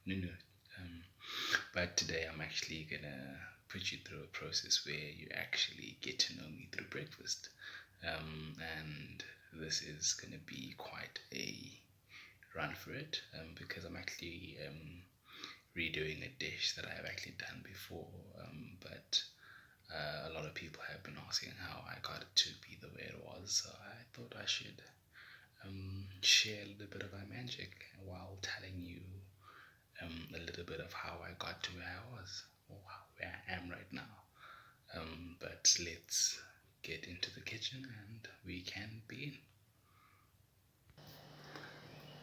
no, no. Um, but today I'm actually gonna put you through a process where you actually get to know me through breakfast. And this is gonna be quite a run for it because I'm actually redoing a dish that I have actually done before. But a lot of people have been asking how I got it to be the way it was, so I thought I should share a little bit of my magic while telling you a little bit of how I got to where I was or where I am right now. But let's get into the kitchen and we can begin.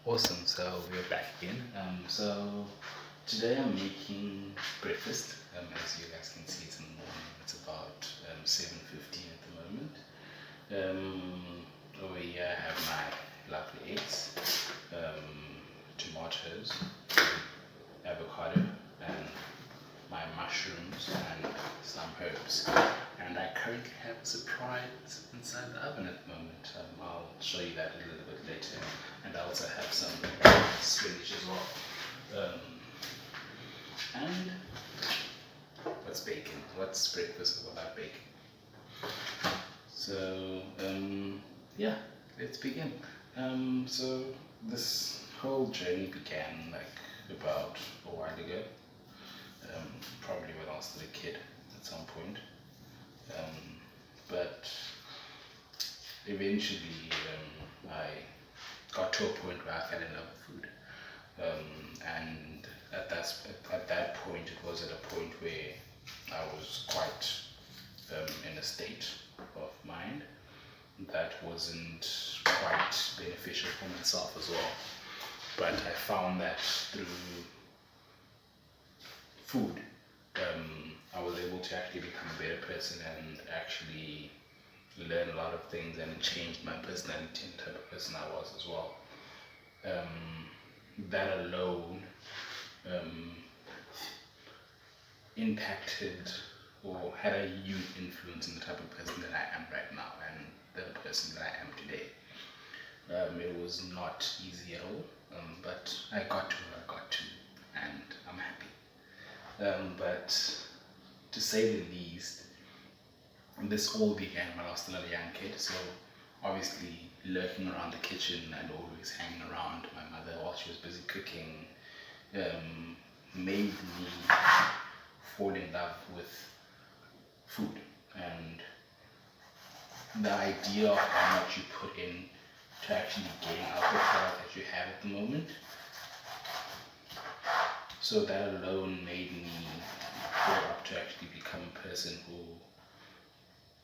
Awesome, so we're back again. So today I'm making breakfast. As you guys can see, it's in the morning. It's about 7:15 at the moment. Over here I have my lovely eggs, tomatoes, avocado, and my mushrooms and some herbs. And I currently have a surprise inside the oven at the moment. I'll show you that a little bit later. And I also have some spinach as well. And what's bacon? What's breakfast without bacon? So yeah, let's begin. So this whole journey began like about a while ago. Probably when I was still a kid at some point. But eventually I got to a point where I fell in love with food. And at that point, it was at a point where I was quite in a state of mind that wasn't quite beneficial for myself as well. But I found that through food, I was able to actually become a better person and actually learn a lot of things, and it changed my personality and the type of person I was as well. That alone impacted or had a huge influence in the type of person that I am right now and the person that I am today. It was not easy at all, but I got to where I got to, and I'm happy. But to say the least, this all began when I was still a young kid, so obviously lurking around the kitchen and always hanging around my mother while she was busy cooking made me fall in love with food, and the idea of how much you put in to actually gain out the product that you have at the moment. So that alone made me grow up to actually become a person who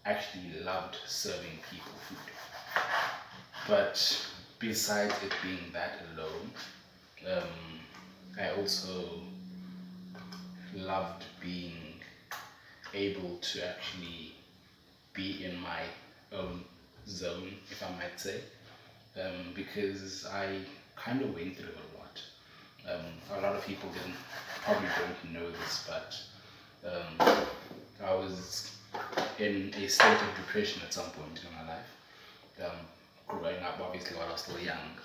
actually loved serving people food. But besides it being that alone, I also loved being able to actually be in my own zone, if I might say, because I kind of went through a lot. A lot of people probably don't know this, but I was in a state of depression at some point in my life, growing up obviously while I was still young,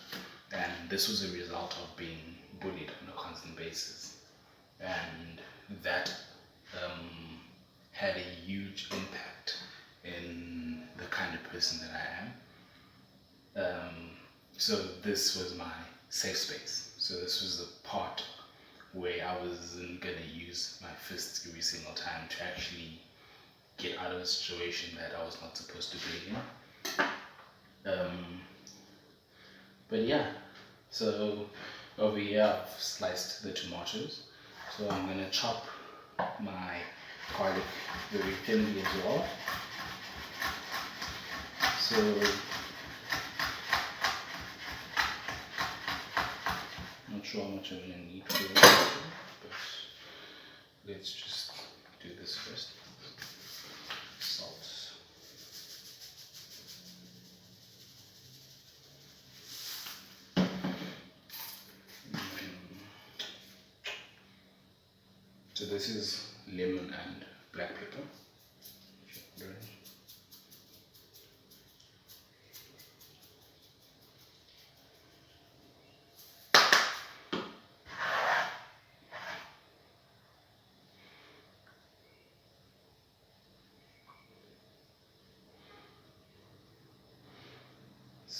and this was a result of being bullied on a constant basis, and that had a huge impact in the kind of person that I am. So this was my safe space. So this was the part where I wasn't going to use my fists every single time to actually get out of a situation that I was not supposed to be in. But yeah, so over here I've sliced the tomatoes. So I'm going to chop my garlic very thinly as well. So not sure how much I'm going to need for it, but let's just do this first. Salt. So this is lemon and black pepper.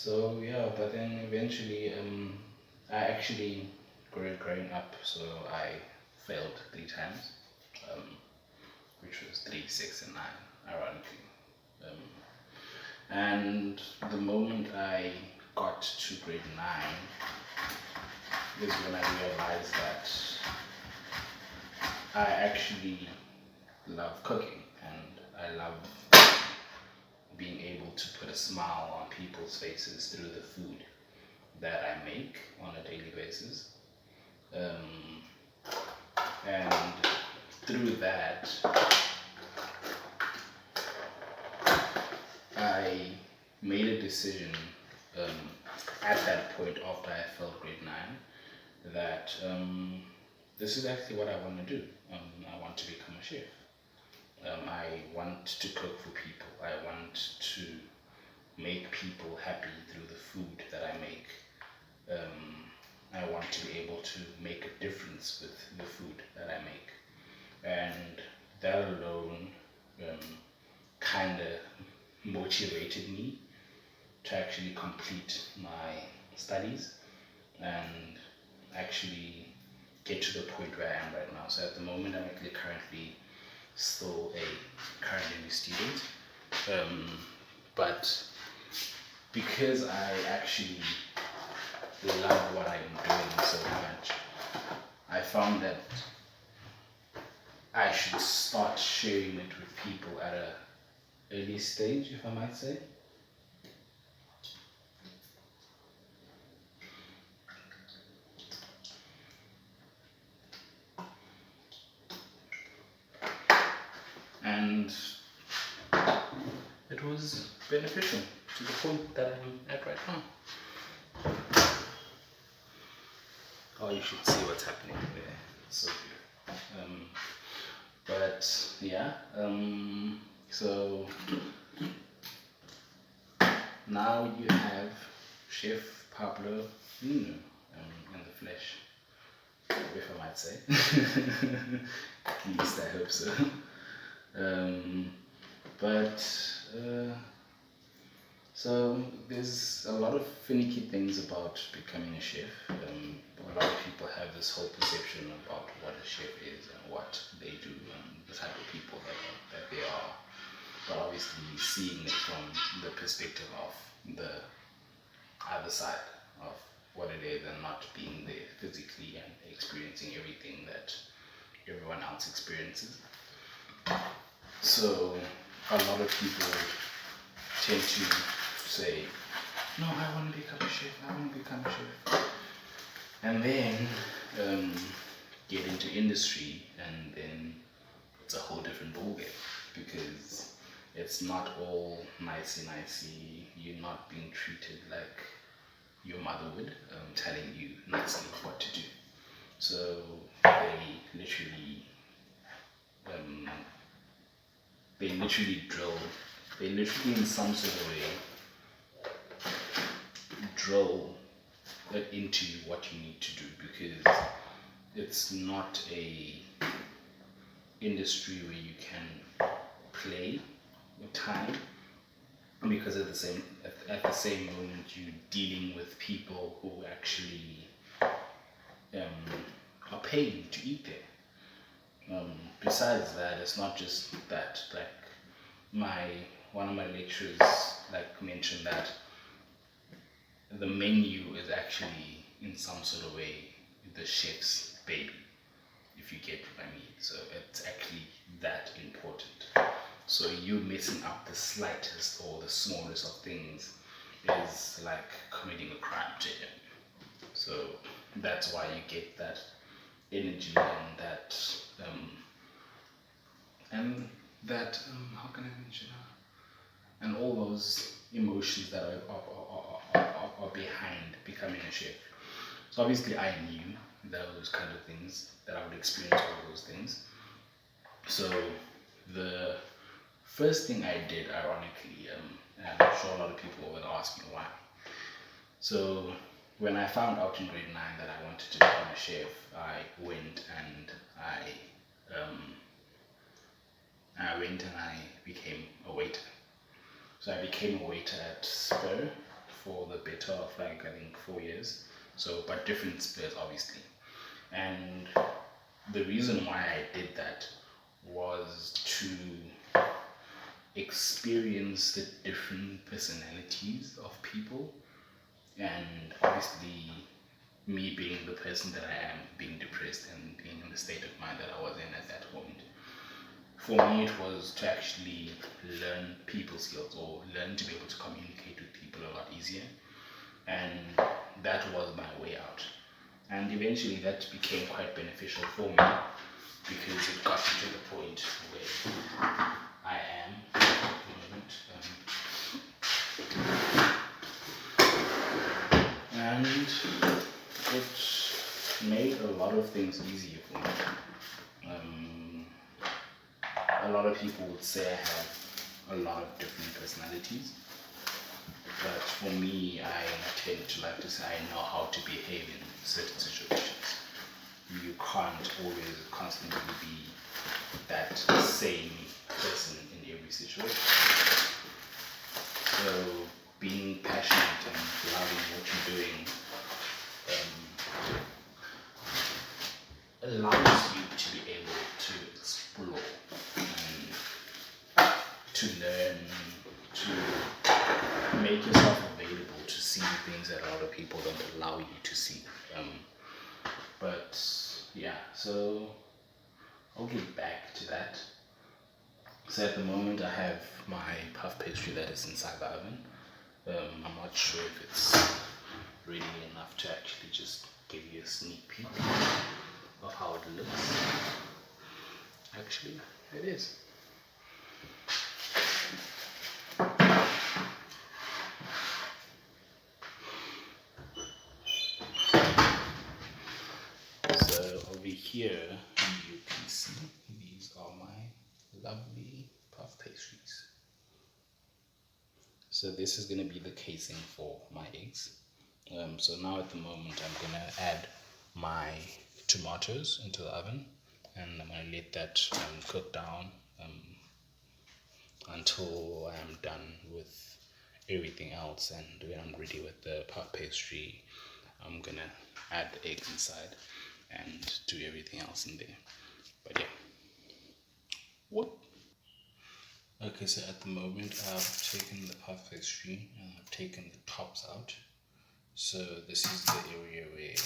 So yeah, but then eventually, I actually growing up, so I failed 3 times, um, which was 3, 6, and 9, ironically. Um, and the moment I got to grade 9 is when I realized that I actually love cooking and I love being able to put a smile on people's faces through the food that I make on a daily basis. Um, and through that, I made a decision um, at that point after I failed grade 9 that this is actually what I want to do. I want to become a chef. I want to cook for people. I want to make people happy through the food that I make. Um, I want to be able to make a difference with the food that I make. And that alone kind of motivated me to actually complete my studies and actually get to the point where I am right now. So at the moment, I'm actually currently still a culinary student, but because I actually love what I'm doing so much, I found that I should start sharing it with people at a early stage, if I might say. And it was beneficial to the point that I'm at right now. Oh, you should see what's happening there. It's so good. But yeah, so now you have Chef Pablo Nuno in the flesh, if I might say. At least I hope so. Um, but so there's a lot of finicky things about becoming a chef. A lot of people have this whole perception about what a chef is and what they do and the type of people that they are. But obviously seeing it from the perspective of the other side of what it is and not being there physically and experiencing everything that everyone else experiences. So a lot of people tend to say, no, I want to become a chef, I want to become a chef. And then get into industry and then it's a whole different ballgame because it's not all nicey. You're not being treated like your mother would, telling you nicely what to do. So um, they literally drill, they literally in some sort of way drill it into what you need to do because it's not a industry where you can play with time because at the same moment you're dealing with people who actually are paying to eat there. Besides that, it's not just that. Like one of my lecturers mentioned that the menu is actually in some sort of way the chef's baby, if you get what I mean. So it's actually that important. So you messing up the slightest or the smallest of things is like committing a crime to him. So that's why you get that energy how can I mention and all those emotions that are behind becoming a chef. So obviously I knew those kind of things, that I would experience all those things. So the first thing I did, ironically, and I'm sure a lot of people will ask me why. So when I found out in grade 9 that I wanted to become a chef, I went and I became a waiter. So I became a waiter at Spur for the better of like I think 4 years. So, but different spurs obviously. And the reason why I did that was to experience the different personalities of people, and obviously me being the person that I am, being depressed and being in the state of mind that I was in at that point. For me, it was to actually learn people skills or learn to be able to communicate with people a lot easier, and that was my way out. And eventually, that became quite beneficial for me because it got me to the point where I am at the moment. And it made a lot of things easier for me. A lot of people would say I have a lot of different personalities, but for me, I tend to like to say I know how to behave in certain situations. You can't always constantly be that same person in every situation. So being passionate and loving what you're doing allows you to be able to explore and to learn, to make yourself available to see things that other people don't allow you to see. But yeah, so I'll get back to that. So at the moment I have my puff pastry that is inside the oven. I'm not sure if it's ready enough to actually just give you a sneak peek of how it looks. Actually, it is. So over here you can see these are my lovely puff pastries. So this is going to be the casing for my eggs. So now at the moment I'm going to add my tomatoes into the oven, and I'm going to let that cook down until I'm done with everything else. And when I'm ready with the puff pastry, I'm going to add the eggs inside and do everything else in there. But yeah. What? Okay, so at the moment I've taken the puff pastry and I've taken the tops out. So this is the area where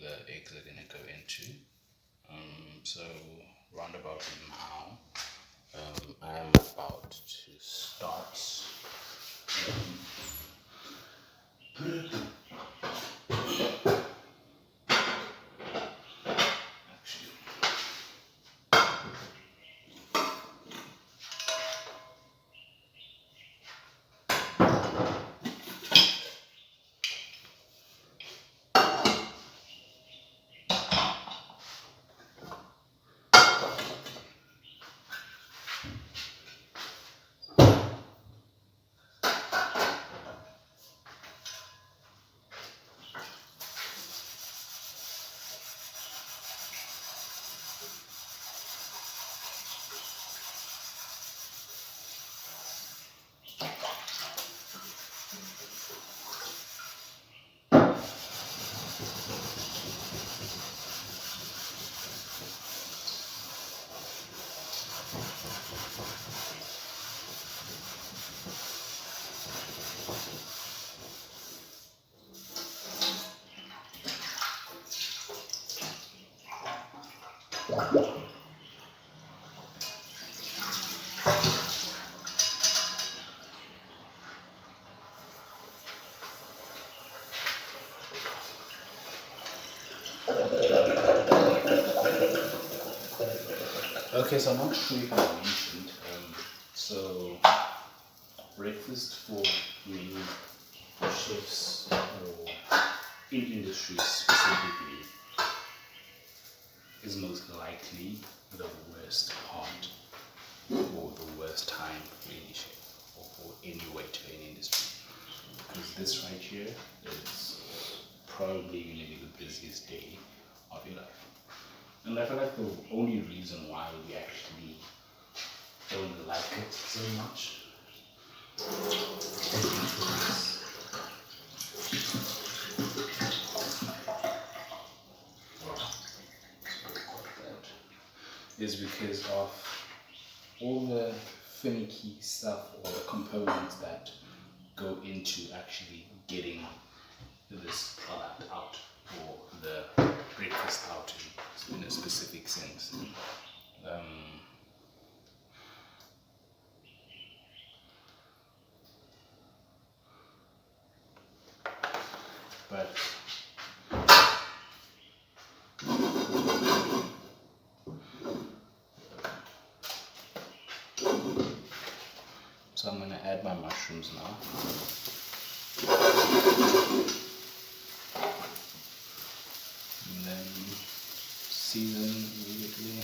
the eggs are going to go into. So roundabout now, I'm about to start. Okay, so I'm not sure if I mentioned, so breakfast for many chefs or in industry specifically is most likely the worst part or the worst time for any chef or for any waiter in industry. Because this right here is probably going to be the busiest day of your life. And I feel like the only reason why we actually don't like it so much is because is because of all the finicky stuff or the components that go into actually getting this product out, or the breakfast out in a specific sense. But so I'm going to add my mushrooms now. And then season immediately.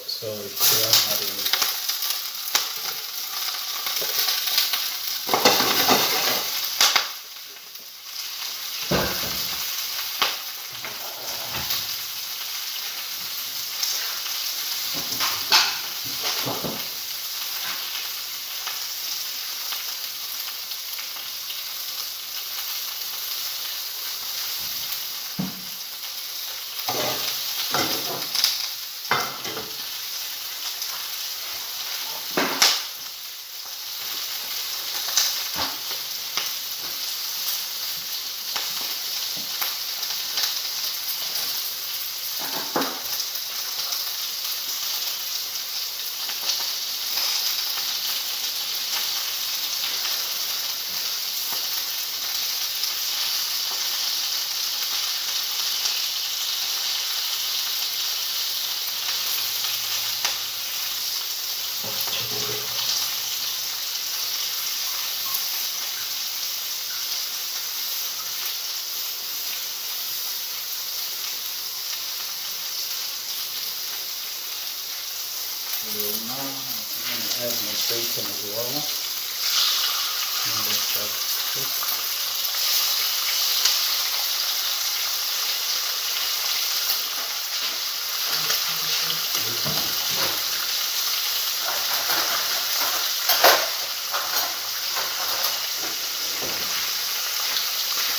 So here I'm adding now I'm going to add my bacon as well. And let that cook.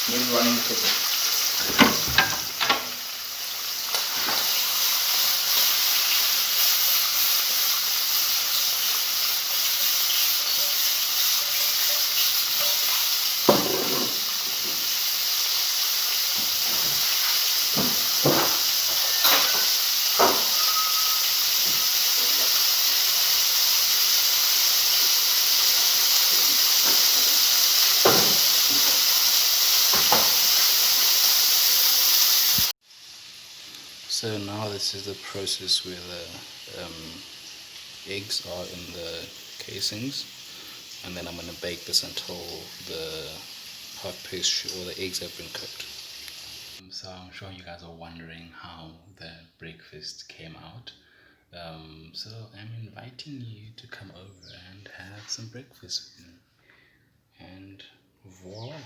Maybe running the kitchen. So now this is the process where the eggs are in the casings, and then I'm going to bake this until the puff pastry or the eggs have been cooked. So I'm sure you guys are wondering how the breakfast came out. So I'm inviting you to come over and have some breakfast with me. And voila!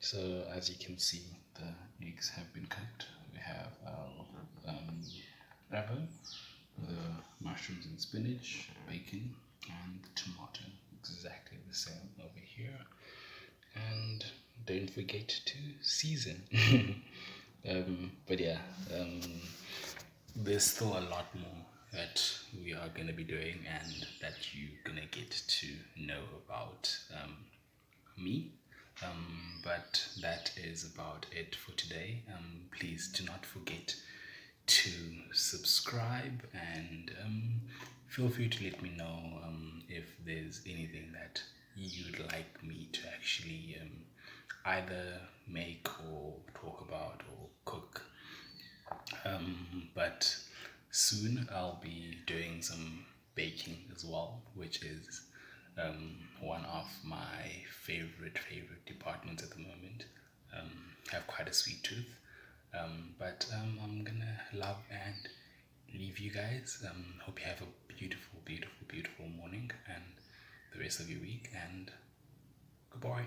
So as you can see, the eggs have been cooked. We have our rubber, the mushrooms and spinach, bacon, and tomato, exactly the same over here. And don't forget to season. But yeah, there's still a lot more that we are going to be doing and that you're going to get to know about me. But that is about it for today. Please do not forget to subscribe, and feel free to let me know if there's anything that you'd like me to actually either make or talk about or cook. But soon I'll be doing some baking as well, which is one of my favorite departments at the moment. Have quite a sweet tooth, but I'm gonna love and leave you guys. Hope you have a beautiful morning and the rest of your week, and goodbye.